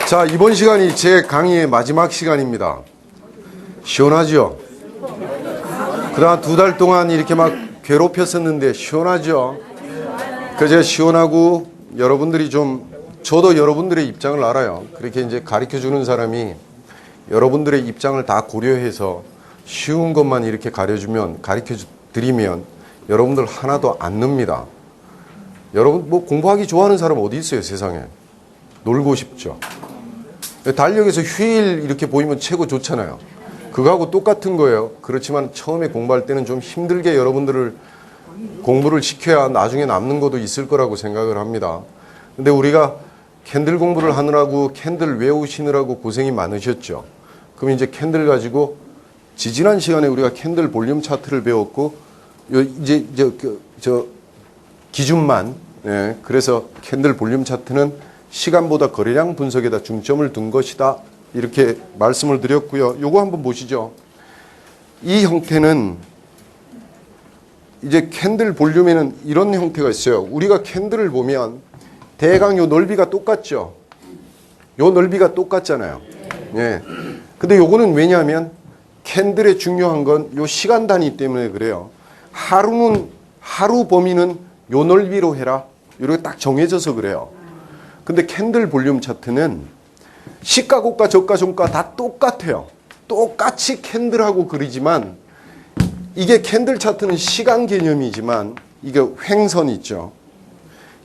자, 이번 시간이 제 강의의 마지막 시간입니다. 시원하죠? 그동안 2달 동안 이렇게 막 괴롭혔었는데 시원하죠? 그저 시원하고 여러분들이 저도 여러분들의 입장을 알아요. 그렇게 이제 가르쳐 주는 사람이 여러분들의 입장을 다 고려해서 쉬운 것만 이렇게 가르쳐 드리면 여러분들 하나도 안 늡니다. 여러분 뭐 공부하기 좋아하는 사람 어디 있어요, 세상에? 놀고 싶죠. 달력에서 휴일 이렇게 보이면 최고 좋잖아요. 그거하고 똑같은 거예요. 그렇지만 처음에 공부할 때는 좀 힘들게 여러분들을 공부를 시켜야 나중에 남는 것도 있을 거라고 생각을 합니다. 근데 우리가 캔들 공부를 하느라고 캔들 외우시느라고 고생이 많으셨죠. 그럼 이제 캔들 가지고 지지난 시간에 우리가 캔들 볼륨 차트를 배웠고 이제 기준만, 그래서 캔들 볼륨 차트는 시간보다 거래량 분석에다 중점을 둔 것이다, 이렇게 말씀을 드렸고요. 요거 한번 보시죠. 이 형태는 이제 캔들 볼륨에는 이런 형태가 있어요. 우리가 캔들을 보면 대강 요 넓이가 똑같죠. 요 넓이가 똑같잖아요. 예. 근데 요거는 왜냐하면 캔들의 중요한 건 요 시간 단위 때문에 그래요. 하루 범위는 요 넓이로 해라, 이렇게 딱 정해져서 그래요. 근데 캔들 볼륨 차트는 시가, 고가, 저가, 종가 다 똑같아요. 똑같이 캔들하고 그리지만 이게 캔들 차트는 시간 개념이지만 이게 횡선 있죠.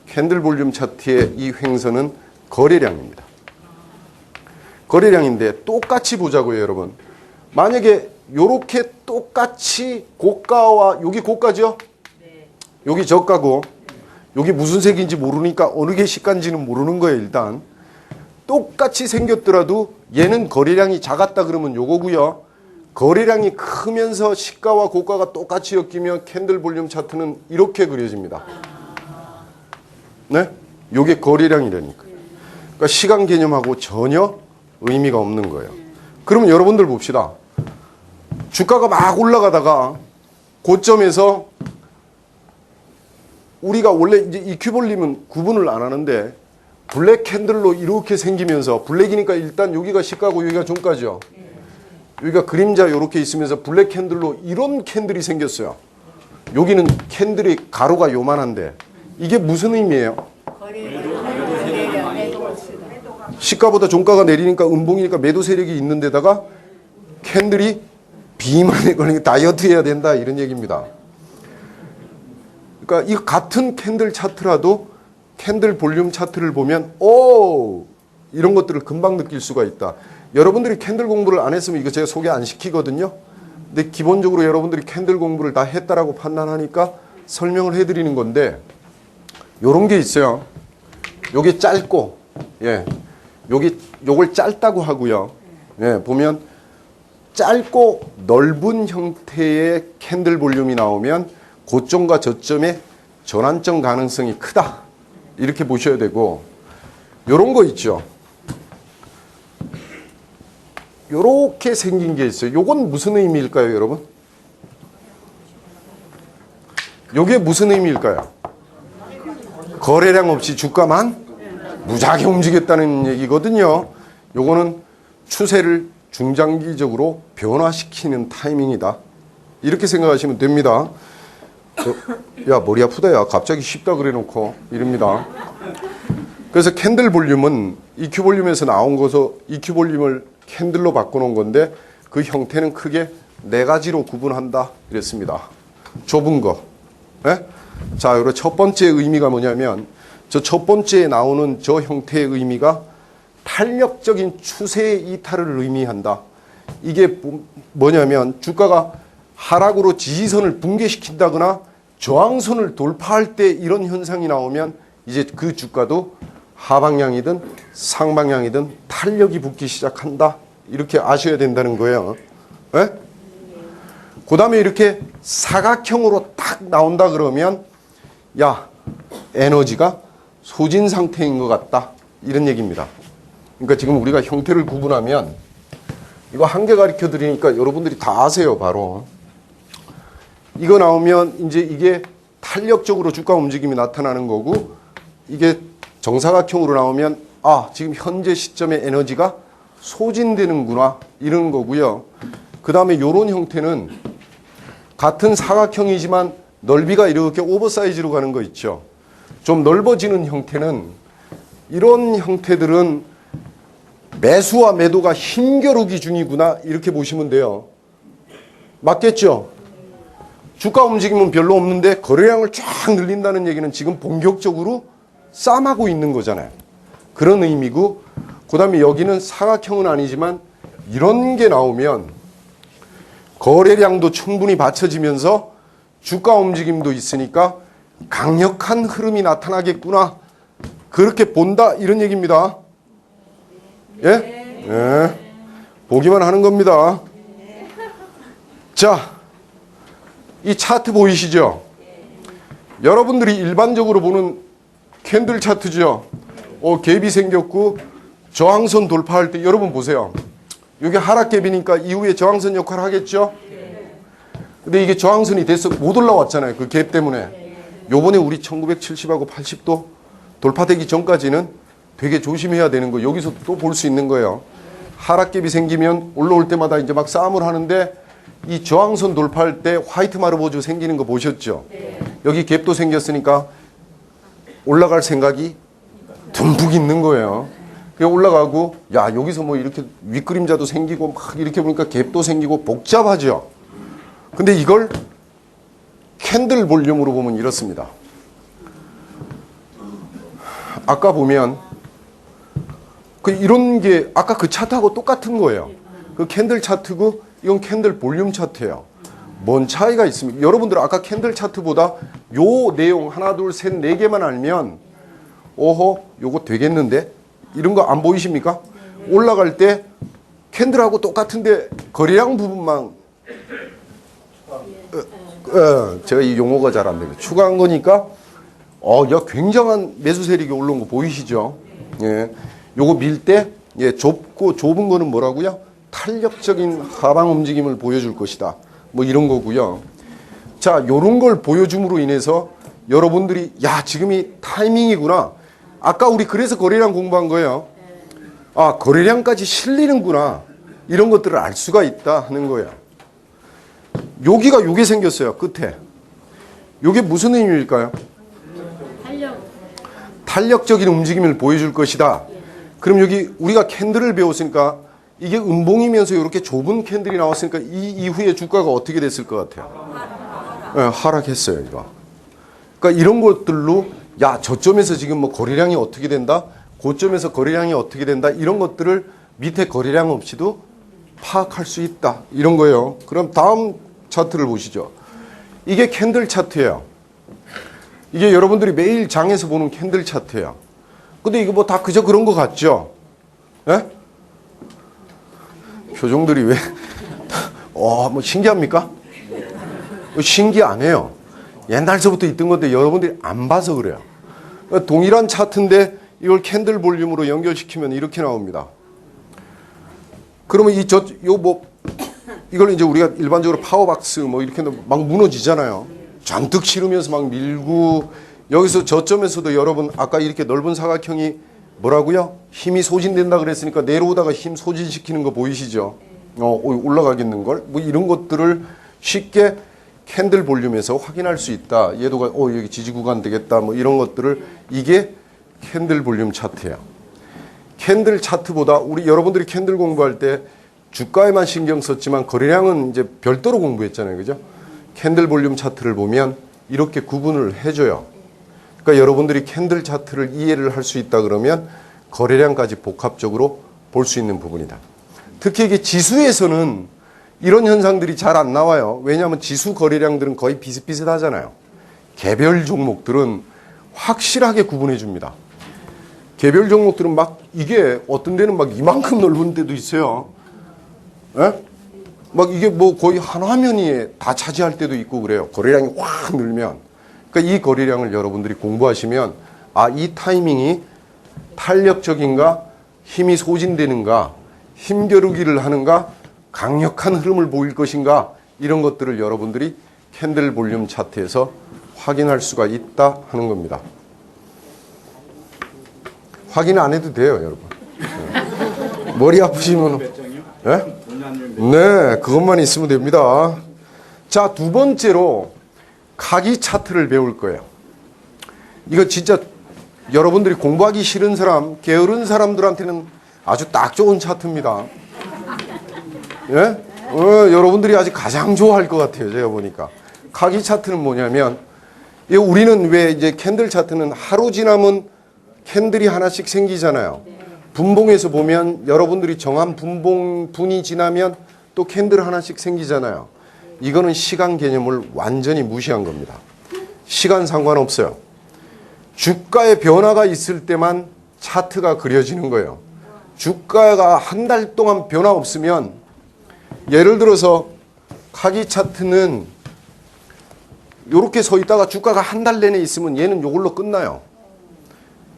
캔들 볼륨 차트의 이 횡선은 거래량입니다. 거래량인데 똑같이 보자고요, 여러분. 만약에 요렇게 똑같이 고가와, 여기 고가죠? 여기 저가고, 여기 무슨 색인지 모르니까 어느 게 시가인지는 모르는 거예요, 일단. 똑같이 생겼더라도 얘는 거래량이 작았다 그러면 요거고요. 거래량이 크면서 시가와 고가가 똑같이 엮이면 캔들 볼륨 차트는 이렇게 그려집니다. 네? 요게 거래량이라니까. 그러니까 시간 개념하고 전혀 의미가 없는 거예요. 그러면 여러분들 봅시다. 주가가 막 올라가다가 고점에서 우리가 원래 이제 EQ 볼륨은 구분을 안 하는데 블랙 캔들로 이렇게 생기면서, 블랙이니까 일단 여기가 시가고 여기가 종가죠. 여기가 그림자 이렇게 있으면서 블랙 캔들로 이런 캔들이 생겼어요. 여기는 캔들의 가로가 요만한데 이게 무슨 의미예요? 시가보다 종가가 내리니까 음봉이니까 매도 세력이 있는 데다가 캔들이 비만에 걸리니까 다이어트 해야 된다, 이런 얘기입니다. 그러니까 이 같은 캔들 차트라도 캔들 볼륨 차트를 보면 이런 것들을 금방 느낄 수가 있다. 여러분들이 캔들 공부를 안 했으면 이거 제가 소개 안 시키거든요. 근데 기본적으로 여러분들이 캔들 공부를 다 했다라고 판단하니까 설명을 해드리는 건데, 요런 게 있어요. 요게 짧고, 요걸 짧다고 하고요. 보면 짧고 넓은 형태의 캔들 볼륨이 나오면 고점과 저점의 전환점 가능성이 크다, 이렇게 보셔야 되고, 요런 거 있죠. 요렇게 생긴 게 있어요. 요건 무슨 의미일까요, 여러분? 요게 무슨 의미일까요? 거래량 없이 주가만 무지하게 움직였다는 얘기거든요. 요거는 추세를 중장기적으로 변화시키는 타이밍이다, 이렇게 생각하시면 됩니다. 야, 머리 아프다, 야, 갑자기 쉽다 그래 놓고 이럽니다. 그래서 캔들 볼륨은 EQ 볼륨에서 나온 거서 EQ 볼륨을 캔들로 바꿔놓은 건데 그 형태는 크게 4가지로 구분한다, 이랬습니다. 좁은 거. 자, 여러분, 첫 번째 의미가 뭐냐면, 저 첫 번째에 나오는 저 형태의 의미가 탄력적인 추세의 이탈을 의미한다. 이게 뭐냐면 주가가 하락으로 지지선을 붕괴시킨다거나 저항선을 돌파할 때 이런 현상이 나오면 이제 그 주가도 하방향이든 상방향이든 탄력이 붙기 시작한다, 이렇게 아셔야 된다는 거예요. 그 다음에 이렇게 사각형으로 딱 나온다 그러면 야, 에너지가 소진 상태인 것 같다, 이런 얘기입니다. 그러니까 지금 우리가 형태를 구분하면, 이거 한 개 가르쳐 드리니까 여러분들이 다 아세요, 바로. 이거 나오면 이제 이게 탄력적으로 주가 움직임이 나타나는 거고, 이게 정사각형으로 나오면 아, 지금 현재 시점에 에너지가 소진되는구나 이런 거고요. 그 다음에 이런 형태는 같은 사각형이지만 넓이가 이렇게 오버사이즈로 가는 거 있죠. 좀 넓어지는 형태는 이런 형태들은 매수와 매도가 힘겨루기 중이구나 이렇게 보시면 돼요. 맞겠죠? 주가 움직임은 별로 없는데 거래량을 쫙 늘린다는 얘기는 지금 본격적으로 싸움하고 있는 거잖아요. 그런 의미고, 그 다음에 여기는 사각형은 아니지만 이런 게 나오면 거래량도 충분히 받쳐지면서 주가 움직임도 있으니까 강력한 흐름이 나타나겠구나 그렇게 본다 이런 얘기입니다. 예? 예. 보기만 하는 겁니다. 자, 이 차트 보이시죠? 여러분들이 일반적으로 보는 캔들 차트죠. 갭이 생겼고 저항선 돌파할 때 여러분 보세요. 이게 하락갭이니까 이후에 저항선 역할을 하겠죠? 근데 이게 저항선이 돼서 못 올라왔잖아요. 그 갭 때문에. 요번에 우리 1970하고 80도 돌파되기 전까지는 되게 조심해야 되는 거 여기서 또 볼 수 있는 거예요. 하락갭이 생기면 올라올 때마다 이제 막 싸움을 하는데 이 저항선 돌파할 때 화이트 마르보주 생기는 거 보셨죠? 여기 갭도 생겼으니까 올라갈 생각이 듬뿍 있는 거예요. 그냥 올라가고 야 여기서 뭐 이렇게 윗그림자도 생기고 막 이렇게 보니까 갭도 생기고 복잡하죠. 근데 이걸 캔들 볼륨으로 보면 이렇습니다. 아까 보면 이런 게 아까 그 차트하고 똑같은 거예요. 그 캔들 차트고 이건 캔들 볼륨 차트예요. 뭔 차이가 있습니까? 여러분들 아까 캔들 차트보다 요 내용 하나 둘 셋 네 개만 알면 오호 요거 되겠는데 이런 거 안 보이십니까? 올라갈 때 캔들하고 똑같은데 거래량 부분만 제가 이 용어가 잘 안 돼요. 추가한 거니까 야 굉장한 매수 세력이 올라온 거 보이시죠? 예. 요거 밀 때 예, 좁고 좁은 거는 뭐라고요? 탄력적인 하방 움직임을 보여줄 것이다. 뭐 이런 거고요. 자, 요런 걸 보여줌으로 인해서 여러분들이 야, 지금이 타이밍이구나. 아까 우리 그래서 거래량 공부한 거예요. 아, 거래량까지 실리는구나. 이런 것들을 알 수가 있다 하는 거예요. 여기가 요게 생겼어요. 끝에. 요게 무슨 의미일까요? 탄력적인 움직임을 보여줄 것이다. 그럼 여기 우리가 캔들을 배웠으니까 이게 음봉이면서 이렇게 좁은 캔들이 나왔으니까 이 이후에 주가가 어떻게 됐을 것 같아요? 네, 하락했어요, 이거. 그러니까 이런 것들로 야, 저점에서 지금 뭐 거래량이 어떻게 된다? 고점에서 거래량이 어떻게 된다? 이런 것들을 밑에 거래량 없이도 파악할 수 있다. 이런 거예요. 그럼 다음 차트를 보시죠. 이게 캔들 차트예요. 이게 여러분들이 매일 장에서 보는 캔들 차트예요. 근데 이거 뭐 다 그저 그런 거 같죠? 예? 표정들이 왜, 뭐 신기합니까? 신기 안 해요. 옛날서부터 있던 건데 여러분들이 안 봐서 그래요. 동일한 차트인데 이걸 캔들 볼륨으로 연결시키면 이렇게 나옵니다. 그러면 이걸 이제 우리가 일반적으로 파워박스 뭐 이렇게 막 무너지잖아요. 잔뜩 실으면서 막 밀고 여기서 저점에서도 여러분 아까 이렇게 넓은 사각형이 뭐라고요? 힘이 소진된다 그랬으니까 내려오다가 힘 소진시키는 거 보이시죠? 올라가겠는걸? 뭐 이런 것들을 쉽게 캔들 볼륨에서 확인할 수 있다. 얘도가 여기 지지 구간 되겠다. 뭐 이런 것들을 이게 캔들 볼륨 차트예요. 캔들 차트보다 우리 여러분들이 캔들 공부할 때 주가에만 신경 썼지만 거래량은 이제 별도로 공부했잖아요. 그죠? 캔들 볼륨 차트를 보면 이렇게 구분을 해줘요. 그러니까 여러분들이 캔들 차트를 이해를 할 수 있다 그러면 거래량까지 복합적으로 볼 수 있는 부분이다. 특히 이게 지수에서는 이런 현상들이 잘 안 나와요. 왜냐하면 지수 거래량들은 거의 비슷비슷하잖아요. 개별 종목들은 확실하게 구분해 줍니다. 개별 종목들은 막 이게 어떤 데는 막 이만큼 넓은 데도 있어요. 예? 막 이게 뭐 거의 한 화면이 다 차지할 때도 있고 그래요. 거래량이 확 늘면. 그러니까 이 거래량을 여러분들이 공부하시면 이 타이밍이 탄력적인가, 힘이 소진되는가, 힘겨루기를 하는가, 강력한 흐름을 보일 것인가 이런 것들을 여러분들이 캔들 볼륨 차트에서 확인할 수가 있다 하는 겁니다. 확인 안 해도 돼요, 여러분. 머리 아프시면 네? 네, 그것만 있으면 됩니다. 자, 두 번째로 카기 차트를 배울 거예요. 이거 진짜 여러분들이 공부하기 싫은 사람, 게으른 사람들한테는 아주 딱 좋은 차트입니다. 예? 여러분들이 아주 가장 좋아할 것 같아요, 제가 보니까. 카기 차트는 뭐냐면, 우리는 왜 이제 캔들 차트는 하루 지나면 캔들이 하나씩 생기잖아요. 분봉에서 보면 여러분들이 정한 분이 지나면 또 캔들 하나씩 생기잖아요. 이거는 시간 개념을 완전히 무시한 겁니다. 시간 상관없어요. 주가의 변화가 있을 때만 차트가 그려지는 거예요. 주가가 한 달 동안 변화 없으면, 예를 들어서 카기 차트는 이렇게 서 있다가 주가가 한 달 내내 있으면 얘는 이걸로 끝나요.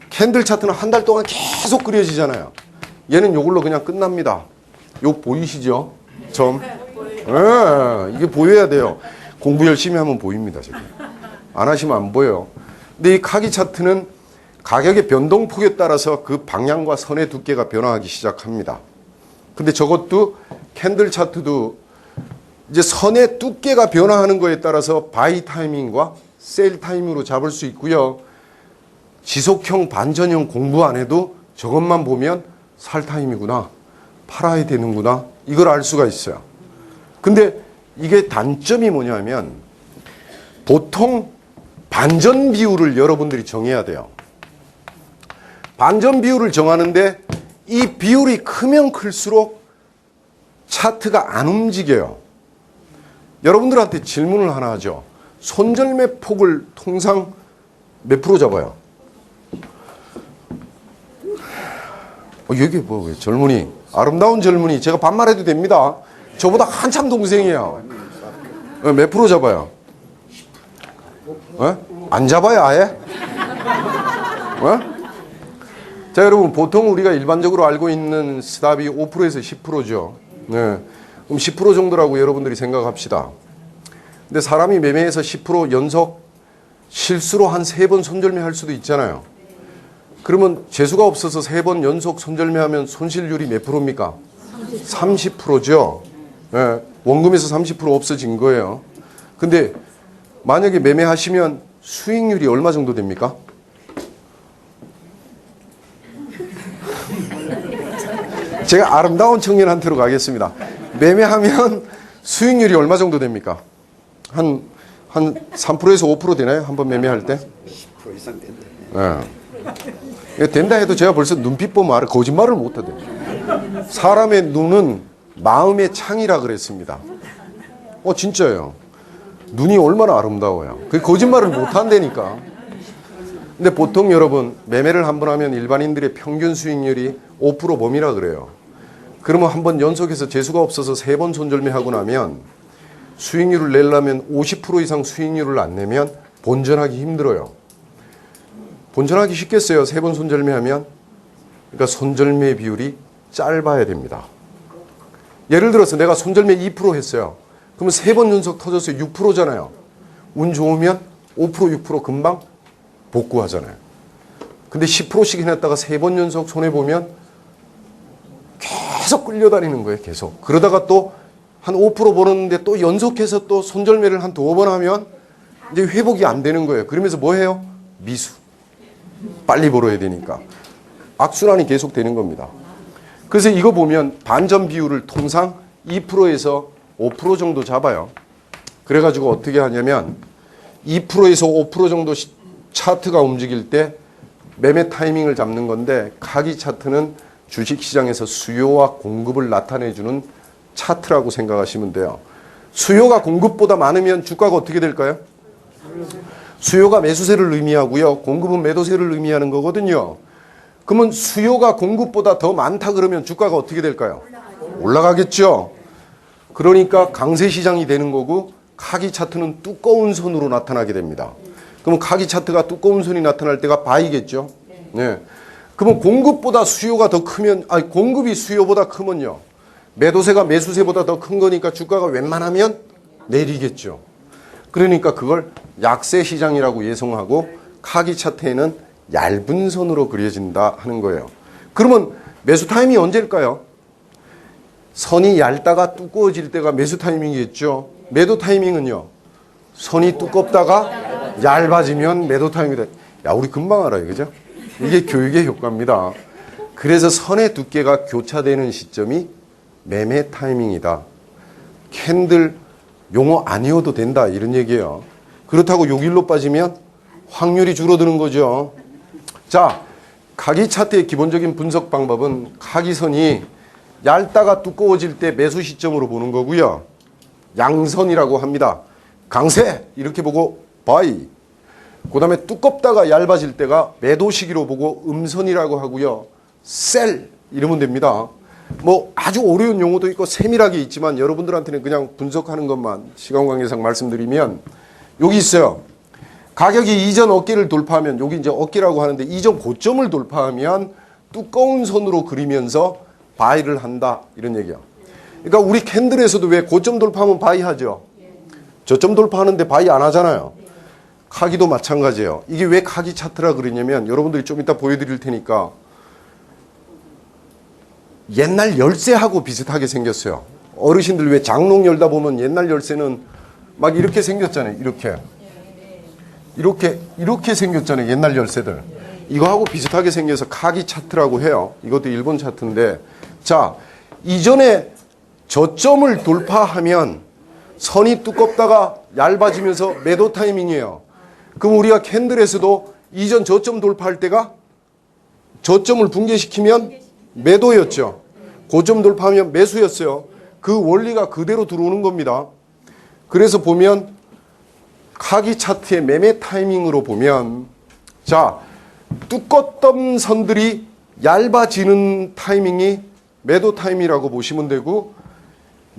캔들 차트는 한 달 동안 계속 그려지잖아요. 얘는 이걸로 그냥 끝납니다. 요 보이시죠? 점. 네, 이게 보여야 돼요. 공부 열심히 하면 보입니다. 지금. 안 하시면 안 보여요. 근데 이 카기 차트는 가격의 변동폭에 따라서 그 방향과 선의 두께가 변화하기 시작합니다. 근데 저것도 캔들 차트도 이제 선의 두께가 변화하는 거에 따라서 바이 타이밍과 셀 타이밍으로 잡을 수 있고요. 지속형 반전형 공부 안 해도 저것만 보면 살 타임이구나, 팔아야 되는구나, 이걸 알 수가 있어요. 근데 이게 단점이 뭐냐면 보통 반전 비율을 여러분들이 정해야 돼요. 반전 비율을 정하는데 이 비율이 크면 클수록 차트가 안 움직여요. 여러분들한테 질문을 하나 하죠. 손절매 폭을 통상 몇 프로 잡아요? 여기 뭐 젊은이, 아름다운 젊은이, 제가 반말해도 됩니다. 저보다 한참 동생이에요. 몇 프로 잡아요? 안 잡아요, 아예? 자, 여러분, 보통 우리가 일반적으로 알고 있는 스탑이 5%에서 10%죠. 네. 그럼 10% 정도라고 여러분들이 생각합시다. 근데 사람이 매매해서 10% 연속 실수로 한 3번 손절매 할 수도 있잖아요. 그러면 재수가 없어서 3번 연속 손절매하면 손실률이 몇 프로입니까? 30%죠. 네. 원금에서 30% 없어진 거예요. 근데 만약에 매매하시면 수익률이 얼마 정도 됩니까? 제가 아름다운 청년한테로 가겠습니다. 매매하면 수익률이 얼마 정도 됩니까? 한 3%에서 5% 되나요? 한번 매매할 때? 10% 이상 된다. 네. 된다 해도 제가 벌써 눈빛 보면 알아. 거짓말을 못 하대. 사람의 눈은 마음의 창이라 그랬습니다. 진짜예요. 눈이 얼마나 아름다워요. 그 거짓말을 못 한다니까. 근데 보통 여러분 매매를 한번 하면 일반인들의 평균 수익률이 5% 범위라 그래요. 그러면 한번 연속해서 재수가 없어서 3번 손절매하고 나면 수익률을 내려면 50% 이상 수익률을 안 내면 본전하기 힘들어요. 본전하기 쉽겠어요? 3번 손절매하면. 그러니까 손절매 비율이 짧아야 됩니다. 예를 들어서 내가 손절매 2% 했어요. 그러면 3번 연속 터졌어요. 6%잖아요. 운 좋으면 5%, 6% 금방 복구하잖아요. 근데 10%씩 해놨다가 3번 연속 손해보면 계속 끌려다니는 거예요. 계속. 그러다가 또 한 5% 벌었는데 또 연속해서 또 손절매를 한 2번 하면 이제 회복이 안 되는 거예요. 그러면서 뭐 해요? 미수. 빨리 벌어야 되니까. 악순환이 계속 되는 겁니다. 그래서 이거 보면 반전 비율을 통상 2%에서 5% 정도 잡아요. 그래가지고 어떻게 하냐면 2%에서 5% 정도 차트가 움직일 때 매매 타이밍을 잡는 건데, 카기 차트는 주식시장에서 수요와 공급을 나타내주는 차트라고 생각하시면 돼요. 수요가 공급보다 많으면 주가가 어떻게 될까요? 수요가 매수세를 의미하고요. 공급은 매도세를 의미하는 거거든요. 그러면 수요가 공급보다 더 많다 그러면 주가가 어떻게 될까요? 올라가겠죠. 그러니까 강세 시장이 되는 거고, 카기 차트는 두꺼운 선으로 나타나게 됩니다. 그러면 카기 차트가 두꺼운 선이 나타날 때가 바이겠죠. 네. 그러면 공급보다 수요가 더 크면, 공급이 수요보다 크면요, 매도세가 매수세보다 더 큰 거니까 주가가 웬만하면 내리겠죠. 그러니까 그걸 약세 시장이라고 예상하고, 카기 차트에는 얇은 선으로 그려진다 하는 거예요. 그러면 매수 타이밍이 언제일까요? 선이 얇다가 두꺼워질 때가 매수 타이밍이겠죠. 매도 타이밍은요. 선이 두껍다가 얇아지면 매도 타이밍이다. 야, 우리 금방 알아요. 그죠? 이게 교육의 효과입니다. 그래서 선의 두께가 교차되는 시점이 매매 타이밍이다. 캔들 용어 아니어도 된다 이런 얘기예요. 그렇다고 요 길로 빠지면 확률이 줄어드는 거죠. 자, 카기 차트의 기본적인 분석 방법은 카기선이 얇다가 두꺼워질 때 매수 시점으로 보는 거고요. 양선이라고 합니다. 강세 이렇게 보고 바이. 그 다음에 두껍다가 얇아질 때가 매도 시기로 보고 음선이라고 하고요. 셀 이러면 됩니다. 뭐 아주 어려운 용어도 있고 세밀하게 있지만 여러분들한테는 그냥 분석하는 것만 시간 관계상 말씀드리면 여기 있어요. 가격이 이전 어깨를 돌파하면 여기 이제 어깨라고 하는데 이전 고점을 돌파하면 두꺼운 선으로 그리면서 바이를 한다 이런 얘기야. 그러니까 우리 캔들에서도 왜 고점 돌파하면 바이 하죠. 저점 돌파하는데 바이 안 하잖아요. 카기도 마찬가지예요. 이게 왜 카기 차트라 그러냐면 여러분들이 좀 이따 보여드릴 테니까 옛날 열쇠하고 비슷하게 생겼어요. 어르신들 왜 장롱 열다 보면 옛날 열쇠는 막 이렇게 생겼잖아요. 이렇게 생겼잖아요. 옛날 열쇠들. 이거하고 비슷하게 생겨서 카기 차트라고 해요. 이것도 일본 차트인데 자, 이전에 저점을 돌파하면 선이 두껍다가 얇아지면서 매도 타이밍이에요. 그럼 우리가 캔들에서도 이전 저점 돌파할 때가 저점을 붕괴시키면 매도였죠. 고점 돌파하면 매수였어요. 그 원리가 그대로 들어오는 겁니다. 그래서 보면 카기 차트의 매매 타이밍으로 보면 자, 두껍던 선들이 얇아지는 타이밍이 매도 타이밍이라고 보시면 되고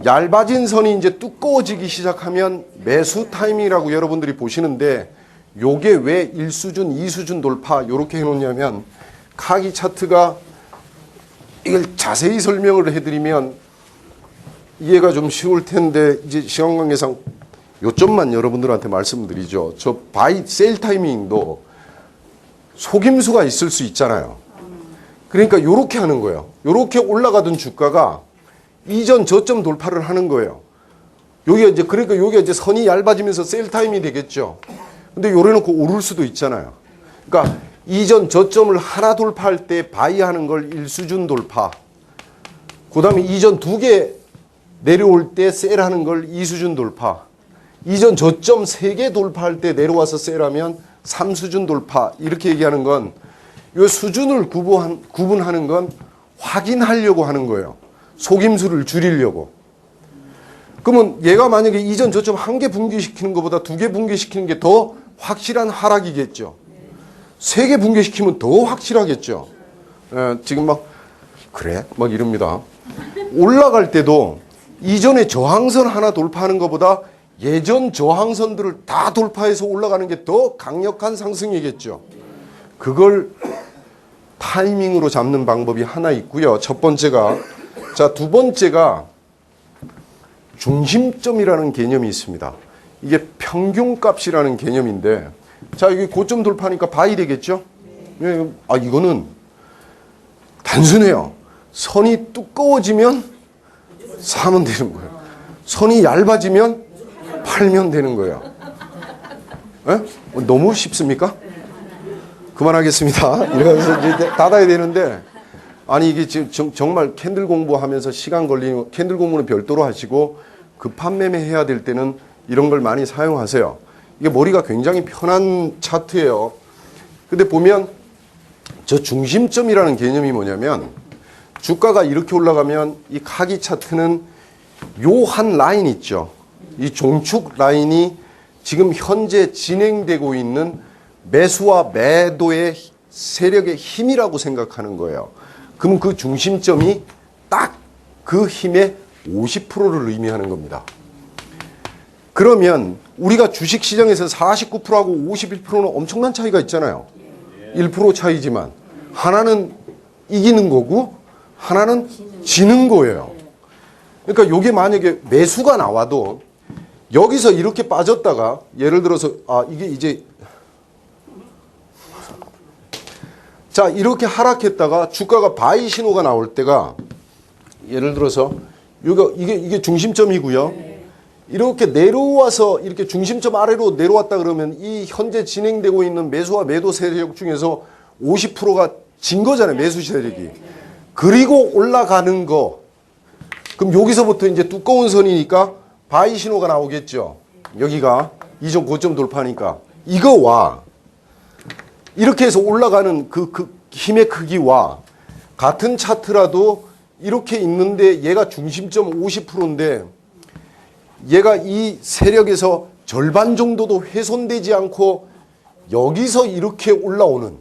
얇아진 선이 이제 두꺼워지기 시작하면 매수 타이밍이라고 여러분들이 보시는데 요게 왜 1수준, 2수준 돌파 이렇게 해놓냐면 카기 차트가 이걸 자세히 설명을 해드리면 이해가 좀 쉬울 텐데 이제 시간 관계상 요점만 여러분들한테 말씀드리죠. 저 바이 셀 타이밍도 속임수가 있을 수 있잖아요. 그러니까 요렇게 하는 거예요. 요렇게 올라가던 주가가 이전 저점 돌파를 하는 거예요. 여기가 이제 그러니까 여기가 이제 선이 얇아지면서 셀 타임이 되겠죠. 근데 요래놓고 오를 수도 있잖아요. 그러니까 이전 저점을 하나 돌파할 때 바이 하는 걸 1수준 돌파. 그 다음에 이전 2개 내려올 때 셀 하는 걸 2수준 돌파. 이전 저점 3개 돌파할 때 내려와서 셀하면 3수준 돌파. 이렇게 얘기하는 건 이 수준을 구분하는 건 확인하려고 하는 거예요. 속임수를 줄이려고. 그러면 얘가 만약에 이전 저점 1개 붕괴시키는 것보다 2개 붕괴시키는 게 더 확실한 하락이겠죠. 3개 붕괴시키면 더 확실하겠죠. 지금 막 그래? 막 이럽니다. 올라갈 때도 이전에 저항선 하나 돌파하는 것보다 예전 저항선들을 다 돌파해서 올라가는 게 더 강력한 상승이겠죠. 그걸 타이밍으로 잡는 방법이 하나 있고요. 첫 번째가 자, 두 번째가 중심점이라는 개념이 있습니다. 이게 평균값이라는 개념인데 자, 이게 고점 돌파하니까 바이 되겠죠? 아, 이거는 단순해요. 선이 두꺼워지면 사면 되는 거예요. 선이 얇아지면 팔면 되는 거예요. 에? 너무 쉽습니까? 그만하겠습니다. 이러면서 이제 닫아야 되는데 아니 이게 지금 정말 캔들 공부하면서 시간 걸리는 캔들 공부는 별도로 하시고 급한 매매 해야 될 때는 이런 걸 많이 사용하세요. 이게 머리가 굉장히 편한 차트예요. 근데 보면 저 중심점이라는 개념이 뭐냐면 주가가 이렇게 올라가면 이 카기 차트는 요 한 라인 있죠. 이 종축 라인이 지금 현재 진행되고 있는 매수와 매도의 세력의 힘이라고 생각하는 거예요. 그럼 그 중심점이 딱 그 힘의 50%를 의미하는 겁니다. 그러면 우리가 주식시장에서 49%하고 51%는 엄청난 차이가 있잖아요. 1% 차이지만 하나는 이기는 거고 하나는 지는 거예요. 그러니까 이게 만약에 매수가 나와도 여기서 이렇게 빠졌다가 예를 들어서 아 이게 이제 자, 이렇게 하락했다가 주가가 바이 신호가 나올 때가 예를 들어서 이게 중심점이고요. 이렇게 내려와서 이렇게 중심점 아래로 내려왔다 그러면 이 현재 진행되고 있는 매수와 매도 세력 중에서 50%가 진 거잖아요. 매수 세력이. 그리고 올라가는 거. 그럼 여기서부터 이제 두꺼운 선이니까 바이 신호가 나오겠죠. 여기가 이전 고점 돌파니까. 이거와 이렇게 해서 올라가는 그 힘의 크기와 같은 차트라도 이렇게 있는데 얘가 중심점 50%인데 얘가 이 세력에서 절반 정도도 훼손되지 않고 여기서 이렇게 올라오는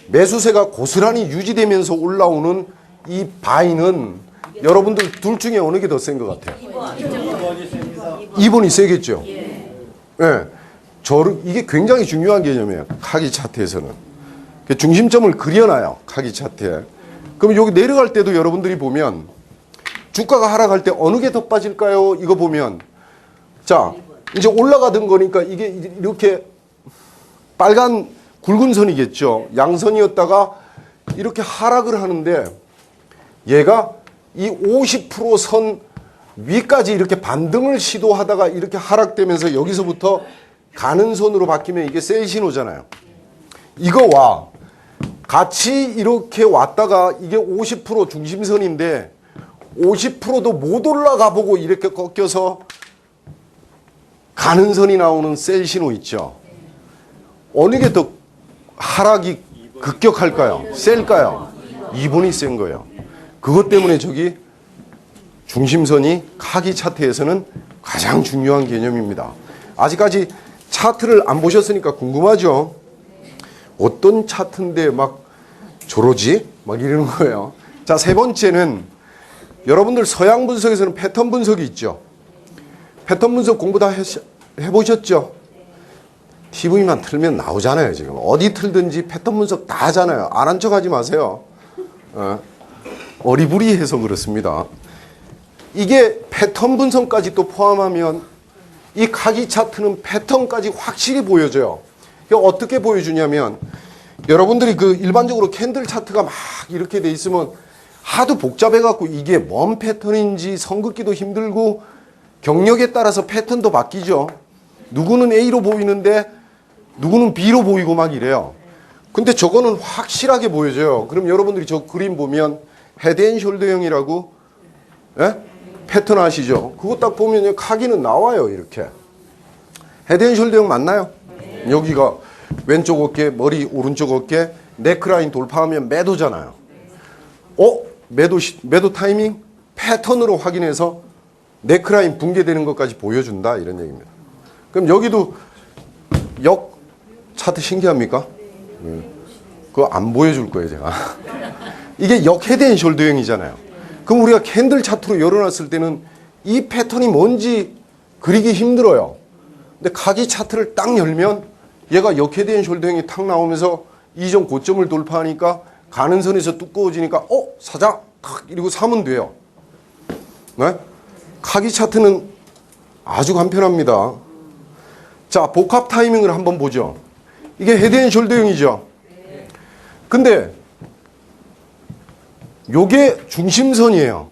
매수세가 고스란히 유지되면서 올라오는 이 바이는 여러분들 둘 중에 어느 게 더 센 것 같아요? 2번이 세겠죠. 네. 이게 굉장히 중요한 개념이에요. 카기 차트에서는. 중심점을 그려놔요. 카기 차트에. 그럼 여기 내려갈 때도 여러분들이 보면 주가가 하락할 때 어느 게 더 빠질까요? 이거 보면 자 이제 올라가던 거니까 이게 이렇게 빨간 굵은 선이겠죠. 양선이었다가 이렇게 하락을 하는데 얘가 이 50%선 위까지 이렇게 반등을 시도하다가 이렇게 하락되면서 여기서부터 가는 선으로 바뀌면 이게 셀 신호잖아요. 이거와 같이 이렇게 왔다가 이게 50% 중심선인데 50%도 못 올라가 보고 이렇게 꺾여서 가는 선이 나오는 셀 신호 있죠. 어느 게 더 하락이 급격할까요? 셀까요? 2번이 센 거예요. 그것 때문에 저기 중심선이 카기 차트에서는 가장 중요한 개념입니다. 아직까지 차트를 안 보셨으니까 궁금하죠? 어떤 차트인데 막 저러지? 막 이러는 거예요. 자, 세 번째는 여러분들 서양 분석에서는 패턴 분석이 있죠. 패턴 분석 공부 다 해보셨죠? TV만 틀면 나오잖아요. 지금 어디 틀든지 패턴 분석 다 하잖아요. 안 한 척 하지 마세요. 어리부리해서 그렇습니다. 이게 패턴 분석까지 또 포함하면 이 카기 차트는 패턴까지 확실히 보여줘요. 어떻게 보여주냐면 여러분들이 그 일반적으로 캔들 차트가 막 이렇게 돼 있으면 하도 복잡해갖고 이게 뭔 패턴인지 선긋기도 힘들고 경력에 따라서 패턴도 바뀌죠. 누구는 A로 보이는데 누구는 B로 보이고 막 이래요. 근데 저거는 확실하게 보여져요. 그럼 여러분들이 저 그림 보면 헤드앤숄더형이라고 예? 패턴 아시죠? 그거 딱 보면 카기는 나와요. 이렇게 헤드앤숄더형 맞나요? 여기가 왼쪽 어깨, 머리 오른쪽 어깨, 네크라인 돌파하면 매도잖아요. 매도 타이밍 패턴으로 확인해서 네크라인 붕괴되는 것까지 보여준다 이런 얘기입니다. 그럼 여기도 역 차트 신기합니까? 그거 안 보여줄 거예요 제가. 이게 역 헤드앤숄더형이잖아요. 그럼 우리가 캔들 차트로 열어놨을 때는 이 패턴이 뭔지 그리기 힘들어요. 근데 카기 차트를 딱 열면 얘가 역 헤드앤숄더형이 탁 나오면서 이전 고점을 돌파하니까 가는 선에서 두꺼워지니까 사자 탁 이러고 사면 돼요. 네? 카기 차트는 아주 간편합니다. 자, 복합 타이밍을 한번 보죠. 이게 헤드앤숄더형이죠. 근데 요게 중심선이에요.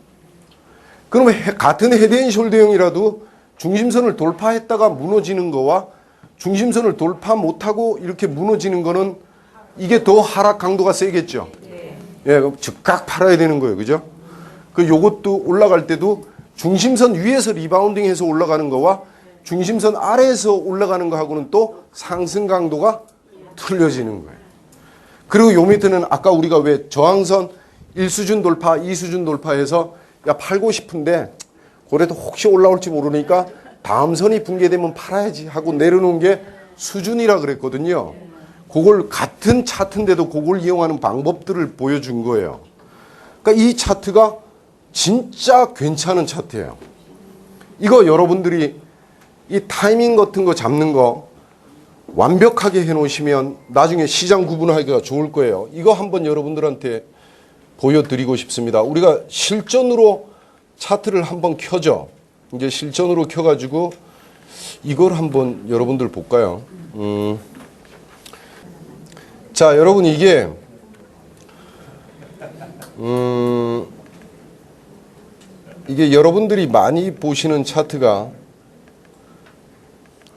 그러면 같은 헤드앤숄더형이라도 중심선을 돌파했다가 무너지는 거와 중심선을 돌파 못하고 이렇게 무너지는 거는 이게 더 하락 강도가 세겠죠. 예, 즉각 팔아야 되는 거예요. 그죠? 요것도 올라갈 때도 중심선 위에서 리바운딩해서 올라가는 거와 중심선 아래에서 올라가는 거하고는 또 상승 강도가 틀려지는 거예요. 그리고 요 밑에는 아까 우리가 왜 저항선 1수준 돌파, 2수준 돌파해서 팔고 싶은데 그래도 혹시 올라올지 모르니까 다음 선이 붕괴되면 팔아야지 하고 내려놓은 게 수준이라 그랬거든요. 그걸 같은 차트인데도 그걸 이용하는 방법들을 보여준 거예요. 그러니까 이 차트가 진짜 괜찮은 차트예요. 이거 여러분들이 이 타이밍 같은 거 잡는 거 완벽하게 해놓으시면 나중에 시장 구분하기가 좋을 거예요. 이거 한번 여러분들한테 보여드리고 싶습니다. 우리가 실전으로 차트를 한번 켜죠. 이제 실전으로 켜가지고 이걸 한번 여러분들 볼까요? 자, 여러분 이게 이게 여러분들이 많이 보시는 차트가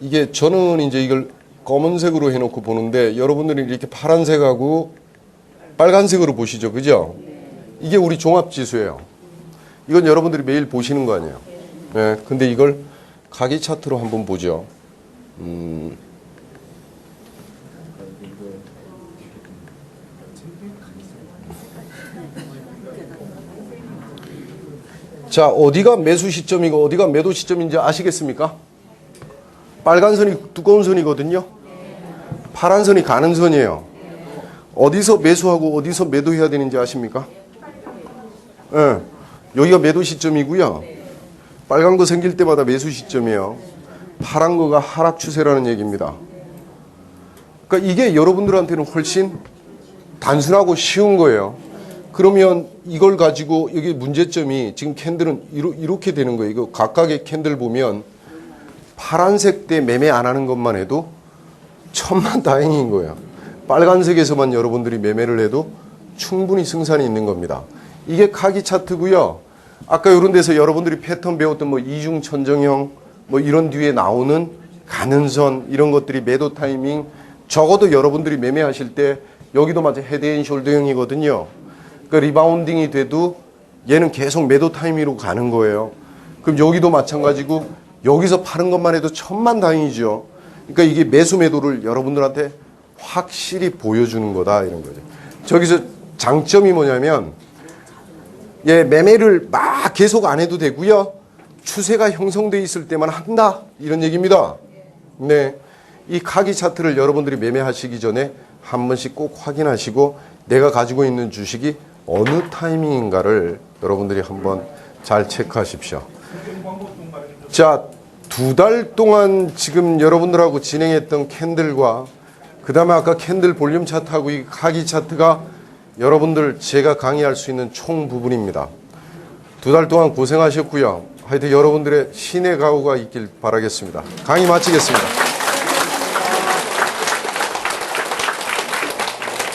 이게 저는 이제 이걸 검은색으로 해놓고 보는데 여러분들이 이렇게 파란색하고 빨간색으로 보시죠. 그죠? 이게 우리 종합지수예요. 이건 여러분들이 매일 보시는 거 아니에요. 네, 근데 이걸 가기 차트로 한번 보죠. 자, 어디가 매수 시점이고 어디가 매도 시점인지 아시겠습니까? 빨간 선이 두꺼운 선이거든요. 파란 선이 가는 선이에요. 어디서 매수하고 어디서 매도해야 되는지 아십니까? 네, 여기가 매도 시점이고요. 빨간 거 생길 때마다 매수 시점이에요. 파란 거가 하락 추세라는 얘기입니다. 그러니까 이게 여러분들한테는 훨씬 단순하고 쉬운 거예요. 그러면 이걸 가지고 여기 문제점이 지금 캔들은 이렇게 되는 거예요. 이거 각각의 캔들 보면 파란색 때 매매 안 하는 것만 해도 천만다행인 거예요. 빨간색에서만 여러분들이 매매를 해도 충분히 승산이 있는 겁니다. 이게 카기 차트고요. 아까 이런 데서 여러분들이 패턴 배웠던 뭐 이중 천정형 뭐 이런 뒤에 나오는 가는 선 이런 것들이 매도 타이밍 적어도 여러분들이 매매하실 때 여기도 마찬 헤드앤숄더형이거든요. 그러니까 리바운딩이 돼도 얘는 계속 매도 타이밍으로 가는 거예요. 그럼 여기도 마찬가지고 여기서 파는 것만 해도 천만다행이죠. 그러니까 이게 매수 매도를 여러분들한테 확실히 보여주는 거다 이런 거죠. 저기서 장점이 뭐냐면 예, 매매를 막 계속 안 해도 되고요. 추세가 형성돼 있을 때만 한다 이런 얘기입니다. 네, 이 카기 차트를 여러분들이 매매하시기 전에 한 번씩 꼭 확인하시고 내가 가지고 있는 주식이 어느 타이밍인가를 여러분들이 한번 잘 체크하십시오. 자, 2달 동안 지금 여러분들하고 진행했던 캔들과 그 다음에 아까 캔들 볼륨 차트하고 이 카기 차트가 여러분들 제가 강의할 수 있는 총 부분입니다. 2달 동안 고생하셨고요. 하여튼 여러분들의 신의 가호가 있길 바라겠습니다. 강의 마치겠습니다.